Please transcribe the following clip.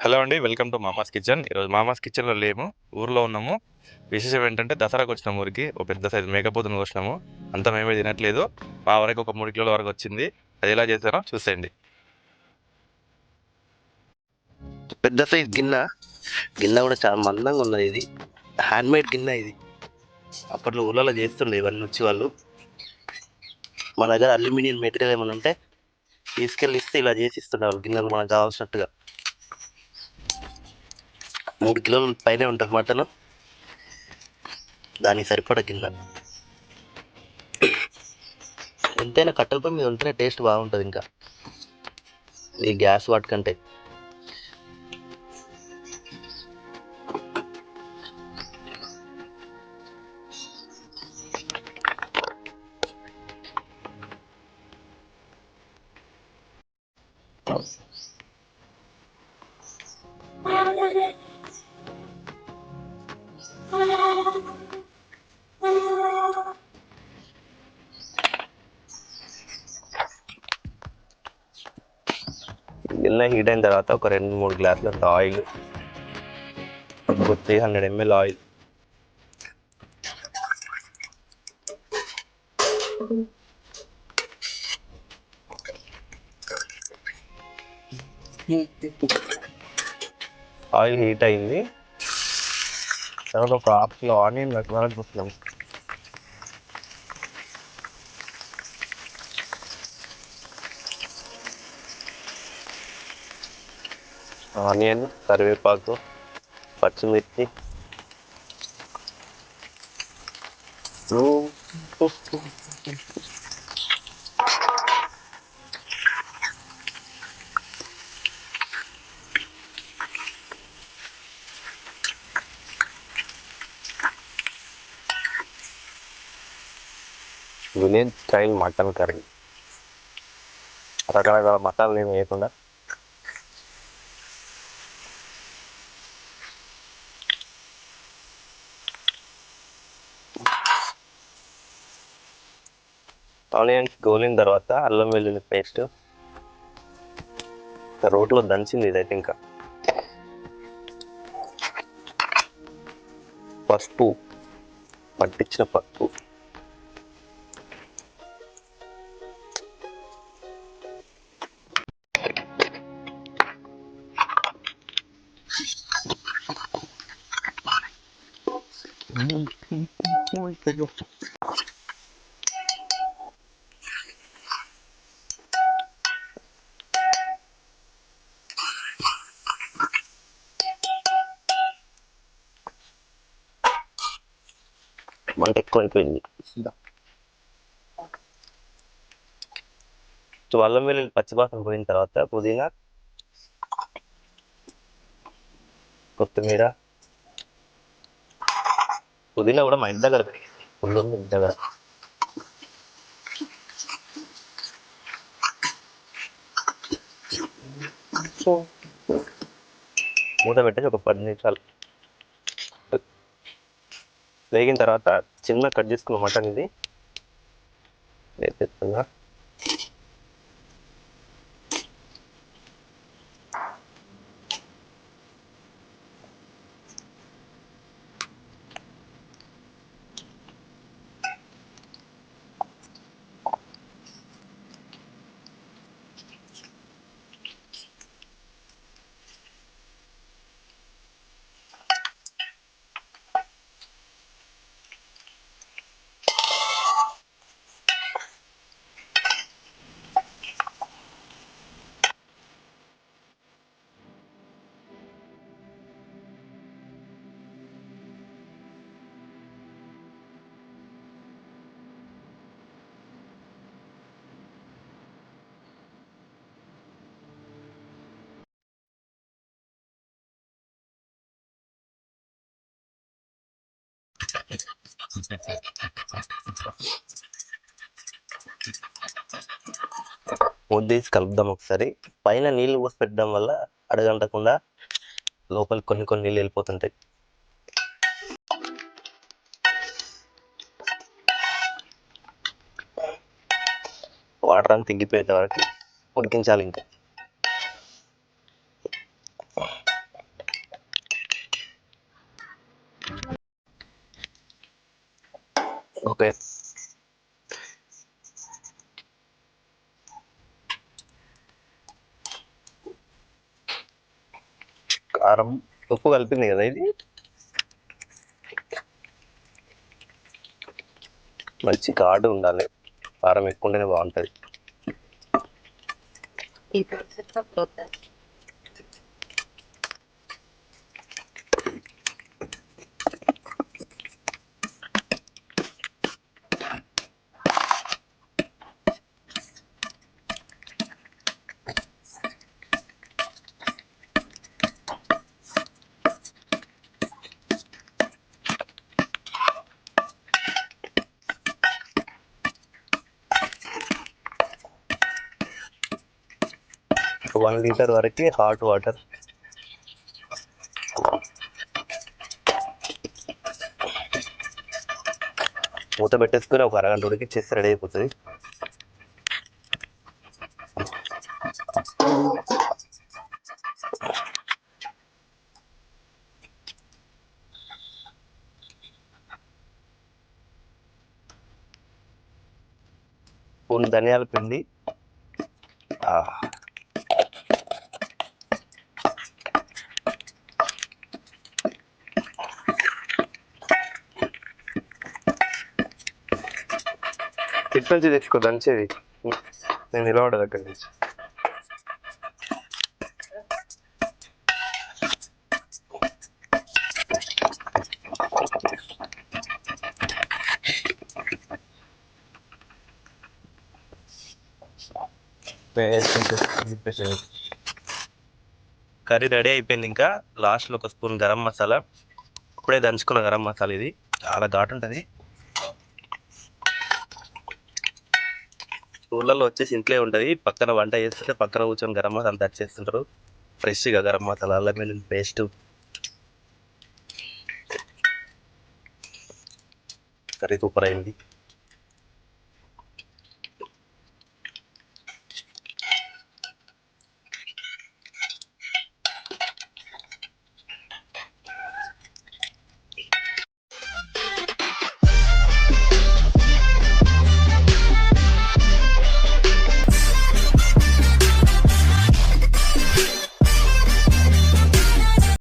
Hello అండి. Welcome to Mama's kitchen. ఈరోజు మామాస్ కిచెన్‌లో లేము. ఊర్లో ఉన్నాము. విశేషం ఏంటంటే దసరాకి వచ్చినాము ఊరికి. ఓ పెద్ద సైజు మేకపోతుని కోసినాము. అంతా మేమే తినట్లేదు. మా వరకు ఒక 3 కిలోల వరకు వచ్చింది. అది ఎలా చేశానో చూసేయండి. పెద్ద సైజ్ గిన్నె కూడా చాలా మందంగా ఉన్నది. ఇది హ్యాండ్మేడ్ గిన్నె. ఇది అప్పట్లో ఊళ్ళలో చేస్తుండే ఇవన్నీ వచ్చి వాళ్ళు. మన దగ్గర అల్యూమినియం మెటీరియల్ ఏమైనా ఉంటే తీసుకెళ్ళి ఇస్తే ఇలా చేసి ఇస్తుండే వాళ్ళు గిన్నెలు మనకు కావాల్సినట్టుగా. 3 కిలోల పైనే ఉంటుంది మటన్, దానికి సరిపడా గిన్నె. ఎంతైనా కట్టెల పొయ్యి మీద ఉంటేనే టేస్ట్ బాగుంటుంది. ఇంకా ఈ గ్యాస్ వాటికంటే గిన్నె హీట్ అయిన తర్వాత ఒక 2-3 గ్లాసులు అంత oil, 300 ml oil, oil heat అయింది. తర్వాత ఒక హాఫ్ కిలో ఆనియన్ కట్టుకోవాలని చూస్తున్నాం. ఆనియన్, కరివేపాకు, పచ్చిమిర్చి, విలేజ్ స్టైల్ మటన్ కర్రీ. రకరకాల మసాలాలు ఏమి వేయకుండా ఆనియన్స్ గోలిన తర్వాత అల్లం వెల్లుల్లి పేస్ట్, రోట్లో దంచింది ఇదైతే. ఇంకా పసుపు, పట్టించిన పసుపు, మంట ఎక్కువ అయిపోయింది. సో అల్లం వెల్లుల్లి పచ్చివాసన పోయిన తర్వాత పుదీనా, కొత్తిమీర. పుదీనా కూడా మా ఇంటి దగ్గర పెరిగింది, ఫుల్ ఉంది ఇంటి దగ్గర. మూత పెట్టేసి ఒక 10 నిమిషాలు వేగిన తర్వాత చిన్న కట్ చేసుకున్న మటన్ ఇది వేసేస్తున్నా. మూత కలుపుదాం ఒకసారి. పైన నీళ్లు పోసి పెట్టడం వల్ల అడగంటకుండా లోపలికి కొన్ని కొన్ని నీళ్ళు వెళ్ళిపోతుంటాయి. వాటర్ అంతా ఇంకిపోయేంత వరకు ఉడికించాలి. ఇంకా కారం ఉప్పు కలిపింది కదా ఇది, మంచి ఘాటు ఉండాలి, కారం ఎక్కువ ఉంటేనే బాగుంటుంది. ఒక 1 లీటర్ వరకు హాట్ వాటర్ మూత పెట్టేసుకుని ఒక అరగంట ఉడికిచ్చేస్తే రెడీ అయిపోతుంది. స్పూన్ ధనియాల పిండి, ఇటు నుంచి తెచ్చుకో దంచేది, నేను నిలబడ దగ్గర నుంచి. కర్రీ రెడీ అయిపోయింది. ఇంకా లాస్ట్లో ఒక స్పూన్ గరం మసాలా, ఇప్పుడే దంచుకున్న గరం మసాలా, ఇది చాలా ఘాటు ఉంటుంది. ఊళ్ళల్లో వచ్చేసి ఇంట్లో ఉంటుంది, పక్కన వంట చేస్తుంటే పక్కన కూర్చొని గరం మసాలా టచ్ చేస్తుంటారు. ఫ్రెష్గా గరం మసాలా, అల్లం వెల్లుల్లి పేస్ట్, కర్రీ సూపర్ అయింది.